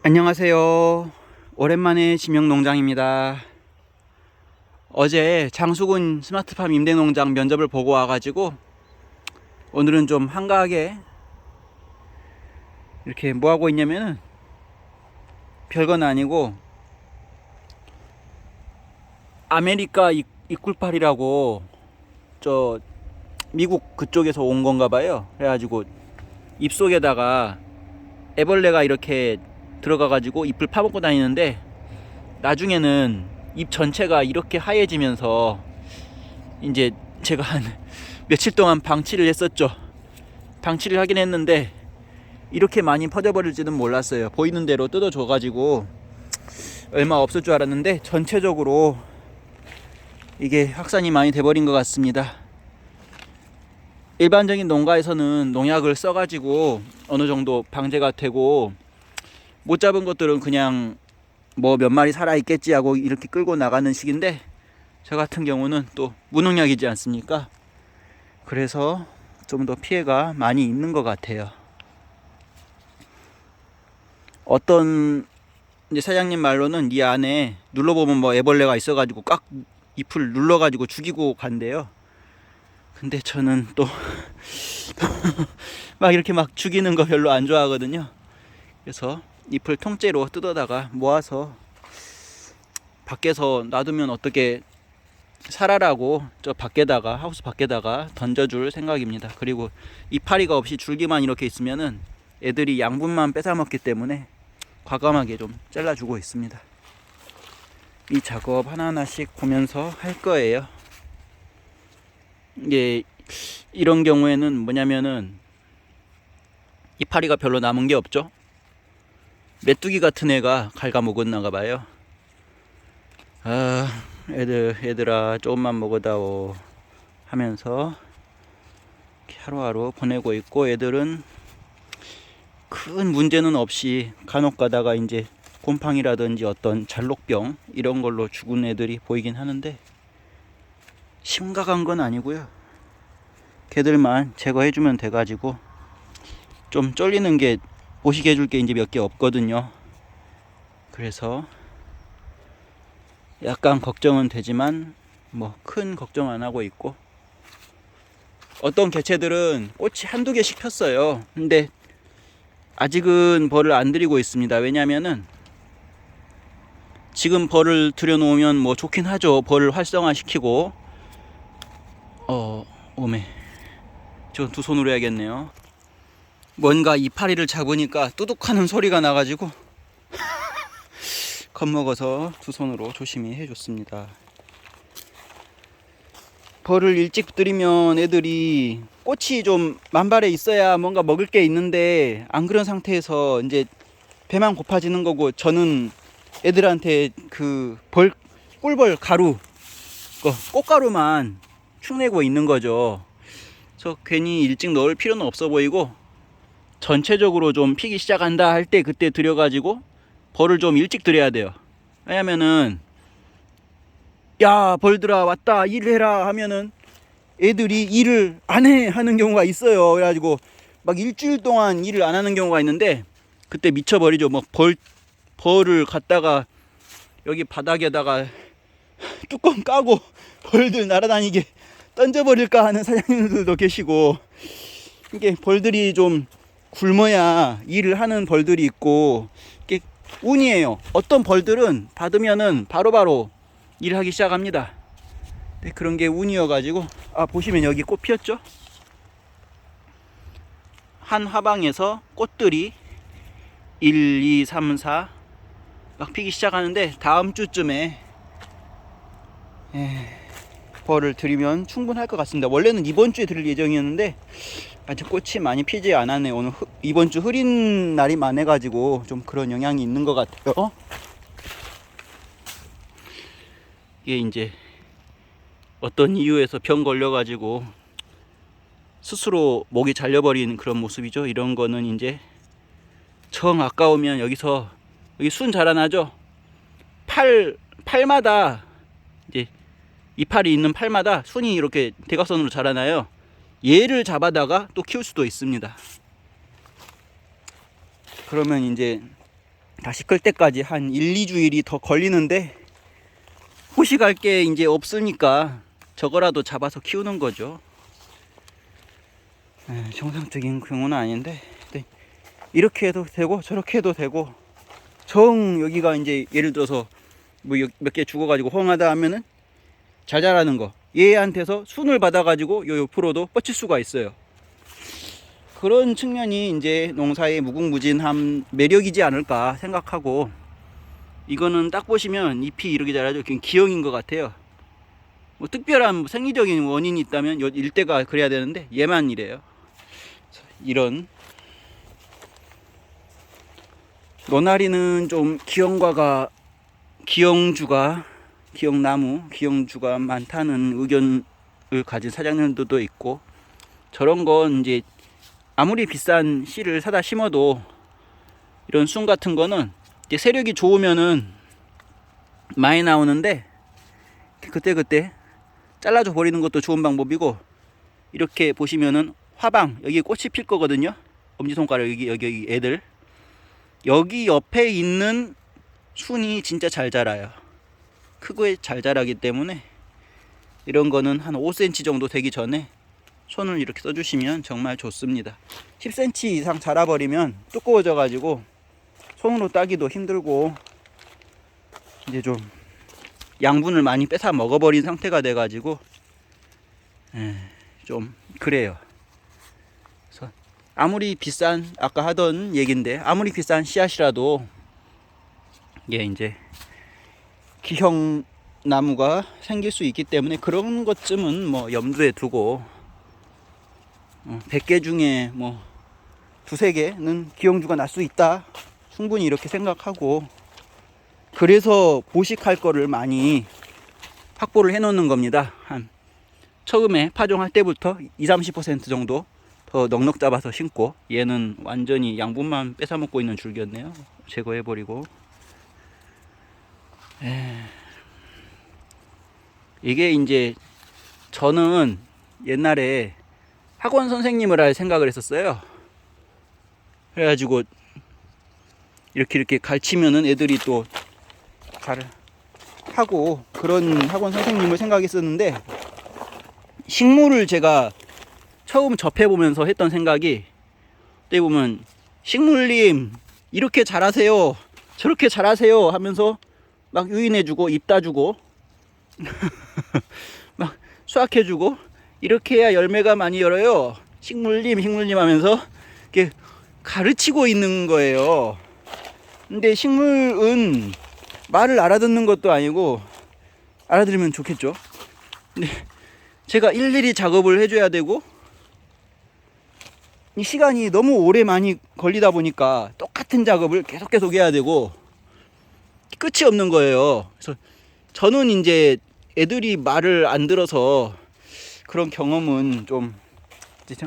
안녕하세요. 오랜만에 지명농장입니다. 어제 장수군 스마트팜 임대농장 면접을 보고 와가지고 오늘은 좀 한가하게 이렇게 뭐 하고 있냐면은 별건 아니고 아메리카 이꿀팔이라고 저 미국 그쪽에서 온 건가 봐요. 그래가지고 입속에다가 애벌레가 이렇게 들어가가지고 잎을 파먹고 다니는데 나중에는 잎 전체가 이렇게 하얘지면서 이제 제가 한 며칠 동안 방치를 했었죠. 방치를 하긴 했는데 이렇게 많이 퍼져버릴지는 몰랐어요. 보이는 대로 뜯어줘가지고 얼마 없을 줄 알았는데 전체적으로 이게 확산이 많이 돼버린 것 같습니다. 일반적인 농가에서는 농약을 써가지고 어느 정도 방제가 되고 못 잡은 것들은 그냥 뭐 몇 마리 살아있겠지 하고 이렇게 끌고 나가는 식인데 저 같은 경우는 또 무농약이지 않습니까? 그래서 좀 더 피해가 많이 있는 것 같아요. 어떤 이제 사장님 말로는 이 안에 눌러보면 뭐 애벌레가 있어가지고 꽉 잎을 눌러가지고 죽이고 간대요. 근데 저는 또 막 이렇게 막 죽이는 거 별로 안 좋아하거든요. 그래서 잎을 통째로 뜯어다가 모아서 밖에서 놔두면 어떻게 살아라고 저 밖에다가 하우스 밖에다가 던져줄 생각입니다. 그리고 이파리가 없이 줄기만 이렇게 있으면은 애들이 양분만 뺏어 먹기 때문에 과감하게 좀 잘라주고 있습니다. 이 작업 하나하나씩 보면서 할 거예요. 이게 이런 경우에는 뭐냐면은 이파리가 별로 남은 게 없죠. 메뚜기 같은 애가 갉아먹었나가 봐요. 아, 얘들아 조금만 먹어다오 하면서 하루하루 보내고 있고, 애들은 큰 문제는 없이 간혹 가다가 이제 곰팡이라든지 어떤 잘록병 이런 걸로 죽은 애들이 보이긴 하는데 심각한 건 아니고요. 걔들만 제거해주면 돼가지고 좀 쫄리는 게 보시게 해줄 게 이제 몇 개 없거든요. 그래서 약간 걱정은 되지만 뭐 큰 걱정 안 하고 있고, 어떤 개체들은 꽃이 한두 개씩 폈어요. 근데 아직은 벌을 안 들이고 있습니다. 왜냐면은 지금 벌을 들여놓으면 뭐 좋긴 하죠. 벌을 활성화시키고 오메 저 두 손으로 해야겠네요. 뭔가 이파리를 잡으니까 뚜둑하는 소리가 나가지고 겁먹어서 두 손으로 조심히 해줬습니다. 벌을 일찍 들이면 애들이 꽃이 좀 만발해 있어야 뭔가 먹을 게 있는데 안 그런 상태에서 이제 배만 고파지는 거고, 저는 애들한테 그 꿀벌 가루, 꽃가루만 축내고 있는 거죠. 그래서 괜히 일찍 넣을 필요는 없어 보이고, 전체적으로 좀 피기 시작한다 할 때 그때 들여가지고 벌을 좀 일찍 들여야 돼요. 왜냐면은 야 벌들아 왔다 일해라 하면은 애들이 일을 안 해 하는 경우가 있어요. 그래가지고 막 일주일 동안 일을 안 하는 경우가 있는데 그때 미쳐버리죠. 막 벌을 갖다가 여기 바닥에다가 뚜껑 까고 벌들 날아다니게 던져버릴까 하는 사장님들도 계시고, 이게 벌들이 좀 굶어야 일을 하는 벌들이 있고, 이게 운이에요. 어떤 벌들은 받으면은 바로바로 일을 하기 시작합니다. 네, 그런 게 운이어가지고, 보시면 여기 꽃 피었죠? 한 화방에서 꽃들이 1, 2, 3, 4 막 피기 시작하는데 다음 주쯤에 벌을 들이면 충분할 것 같습니다. 원래는 이번 주에 들을 예정이었는데 아직 꽃이 많이 피지 않았네. 오늘 이번 주 흐린 날이 많아가지고 좀 그런 영향이 있는 것 같아요. 이게 이제 어떤 이유에서 병 걸려가지고 스스로 목이 잘려버리는 그런 모습이죠. 이런 거는 이제 정 아까우면 여기 순 자라나죠. 팔마다 이제 이파리 있는 팔마다 순이 이렇게 대각선으로 자라나요. 얘를 잡아다가 또 키울 수도 있습니다. 그러면 이제 다시 클 때까지 한 1, 2주일이 더 걸리는데 호식할 게 이제 없으니까 저거라도 잡아서 키우는 거죠. 정상적인 경우는 아닌데 이렇게 해도 되고 저렇게 해도 되고, 여기가 이제 예를 들어서 뭐 몇 개 죽어가지고 허용하다 하면은 잘 자라는 거, 얘한테서 순을 받아가지고 요 옆으로도 뻗칠 수가 있어요. 그런 측면이 이제 농사의 무궁무진함 매력이지 않을까 생각하고, 이거는 딱 보시면 잎이 이렇게 자라죠. 그냥 기형인 것 같아요. 뭐 특별한 생리적인 원인이 있다면 일대가 그래야 되는데 얘만 이래요. 이런 노나리는 좀 기형주가 많다는 의견을 가진 사장님들도 있고, 저런 건 이제 아무리 비싼 씨를 사다 심어도 이런 순 같은 거는 이제 세력이 좋으면은 많이 나오는데 그때 잘라줘 버리는 것도 좋은 방법이고, 이렇게 보시면은 화방 여기 꽃이 필 거거든요. 엄지손가락 여기 애들, 여기 옆에 있는 순이 진짜 잘 자라요. 크고 잘 자라기 때문에 이런 거는 한 5cm 정도 되기 전에 손을 이렇게 써주시면 정말 좋습니다. 10cm 이상 자라버리면 두꺼워져 가지고 손으로 따기도 힘들고 이제 좀 양분을 많이 뺏어 먹어버린 상태가 돼 가지고 좀 그래요. 그래서 아무리 비싼, 아까 하던 얘긴데, 아무리 비싼 씨앗이라도 이게 이제 기형 나무가 생길 수 있기 때문에 그런 것쯤은 뭐 염두에 두고 100개 중에 뭐 두세 개는 기형주가 날 수 있다, 충분히 이렇게 생각하고, 그래서 보식할 거를 많이 확보를 해 놓는 겁니다. 한 처음에 파종할 때부터 20-30% 정도 더 넉넉 잡아서 심고, 얘는 완전히 양분만 뺏어 먹고 있는 줄기였네요. 제거해 버리고. 이게 이제 저는 옛날에 학원 선생님을 할 생각을 했었어요. 그래가지고 이렇게 가르치면은 애들이 또 잘 하고, 그런 학원 선생님을 생각했었는데, 식물을 제가 처음 접해보면서 했던 생각이, 어떻게 보면 식물님 이렇게 잘하세요, 저렇게 잘하세요 하면서 막 유인해주고 잎 따주고 막 수확해주고, 이렇게 해야 열매가 많이 열어요, 식물님 하면서 이렇게 가르치고 있는 거예요. 근데 식물은 말을 알아듣는 것도 아니고, 알아들으면 좋겠죠. 근데 제가 일일이 작업을 해줘야 되고, 이 시간이 너무 오래 많이 걸리다 보니까 똑같은 작업을 계속 해야 되고 끝이 없는 거예요. 그래서 저는 이제 애들이 말을 안 들어서 그런 경험은 좀,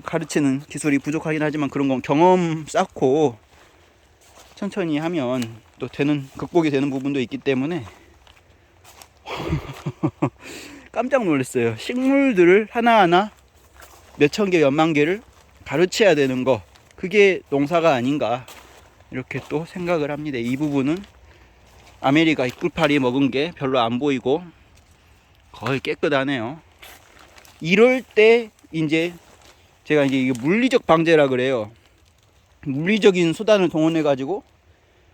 가르치는 기술이 부족하긴 하지만 그런 건 경험 쌓고 천천히 하면 또 극복이 되는 부분도 있기 때문에 깜짝 놀랐어요. 식물들을 하나하나 몇천 개, 몇만 개를 가르쳐야 되는 거, 그게 농사가 아닌가 이렇게 또 생각을 합니다. 이 부분은 아메리카 이꿀파리 먹은 게 별로 안 보이고 거의 깨끗하네요. 이럴 때 이제 제가 이게 물리적 방제라 그래요. 물리적인 수단을 동원해 가지고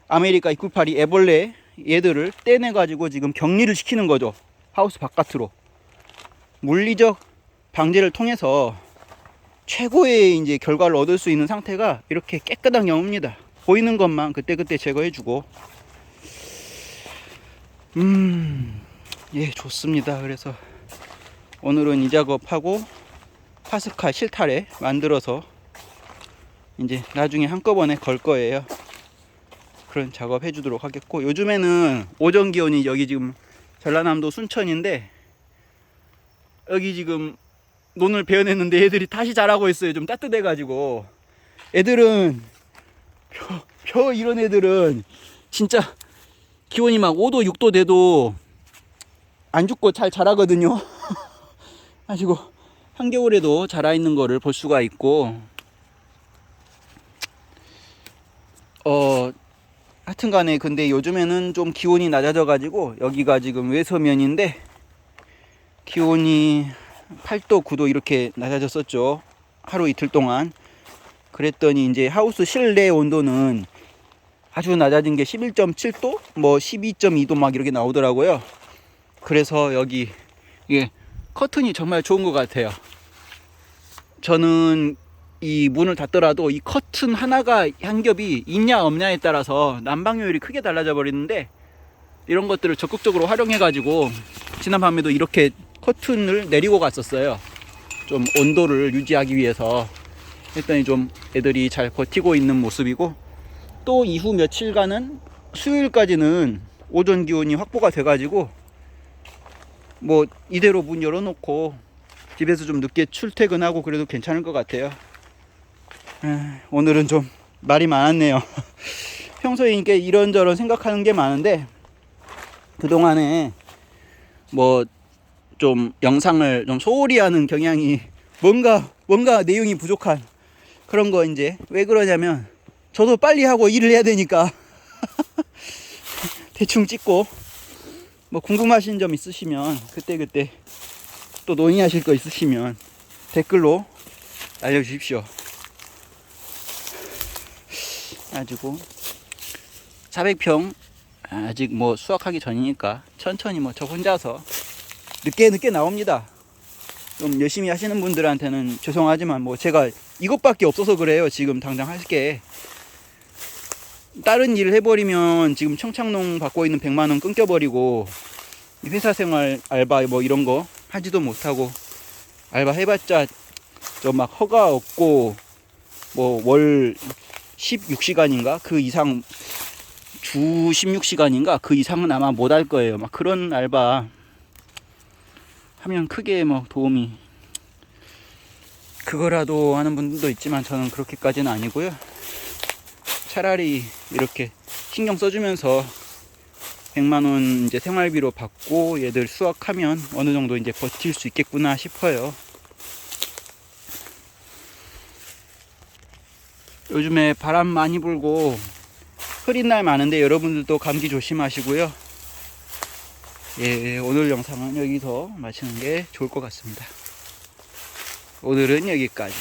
아메리카 이꿀파리 애벌레 얘들을 떼내 가지고 지금 격리를 시키는 거죠. 하우스 바깥으로. 물리적 방제를 통해서 최고의 이제 결과를 얻을 수 있는 상태가 이렇게 깨끗한 경우입니다. 보이는 것만 그때그때 제거해주고. 예, 좋습니다. 그래서 오늘은 이 작업하고 파스칼 실타래 만들어서 이제 나중에 한꺼번에 걸 거예요. 그런 작업 해주도록 하겠고, 요즘에는 오전 기온이 여기 지금 전라남도 순천인데, 여기 지금 논을 베어냈는데 애들이 다시 자라고 있어요. 좀 따뜻해가지고. 애들은 이런 애들은 진짜 기온이 막 5도 6도 돼도 안 죽고 잘 자라거든요. 가지고 한겨울에도 자라 있는 거를 볼 수가 있고, 하여튼간에 근데 요즘에는 좀 기온이 낮아져 가지고 여기가 지금 외서면인데 기온이 8도 9도 이렇게 낮아졌었죠. 하루 이틀 동안. 그랬더니 이제 하우스 실내 온도는 아주 낮아진 게 11.7도 뭐 12.2도 막 이렇게 나오더라고요. 그래서 여기 이게 커튼이 정말 좋은 것 같아요. 저는 이 문을 닫더라도 이 커튼 하나가 한 겹이 있냐 없냐에 따라서 난방효율이 크게 달라져 버리는데, 이런 것들을 적극적으로 활용해 가지고 지난밤에도 이렇게 커튼을 내리고 갔었어요. 좀 온도를 유지하기 위해서. 했더니 좀 애들이 잘 버티고 있는 모습이고, 또 이후 며칠간은 수요일까지는 오전 기온이 확보가 돼 가지고 뭐 이대로 문 열어놓고 집에서 좀 늦게 출퇴근하고 그래도 괜찮을 것 같아요. 오늘은 좀 말이 많았네요. 평소에 이게 이런저런 생각하는 게 많은데, 그동안에 뭐 좀 영상을 좀 소홀히 하는 경향이, 뭔가 내용이 부족한 그런 거. 이제 왜 그러냐면 저도 빨리 하고 일을 해야 되니까 대충 찍고, 뭐 궁금하신 점 있으시면 그때 또 논의하실 거 있으시면 댓글로 알려주십시오. 가지고 400평 아직 뭐 수확하기 전이니까 천천히 뭐 저 혼자서 늦게 나옵니다. 좀 열심히 하시는 분들한테는 죄송하지만 뭐 제가 이것밖에 없어서 그래요. 지금 당장 할 게. 다른 일을 해버리면 지금 청착농 받고 있는 100만원 끊겨버리고, 회사 생활 알바 뭐 이런 거 하지도 못하고, 알바 해봤자 저 막 허가 없고 뭐 월 16시간인가 그 이상, 주 16시간인가 그 이상은 아마 못 할 거예요. 막 그런 알바 하면 크게 뭐 도움이, 그거라도 하는 분들도 있지만 저는 그렇게까지는 아니고요. 차라리 이렇게 신경 써주면서 100만원 이제 생활비로 받고 얘들 수확하면 어느 정도 이제 버틸 수 있겠구나 싶어요. 요즘에 바람 많이 불고 흐린 날 많은데 여러분들도 감기 조심하시고요. 예, 오늘 영상은 여기서 마치는 게 좋을 것 같습니다. 오늘은 여기까지.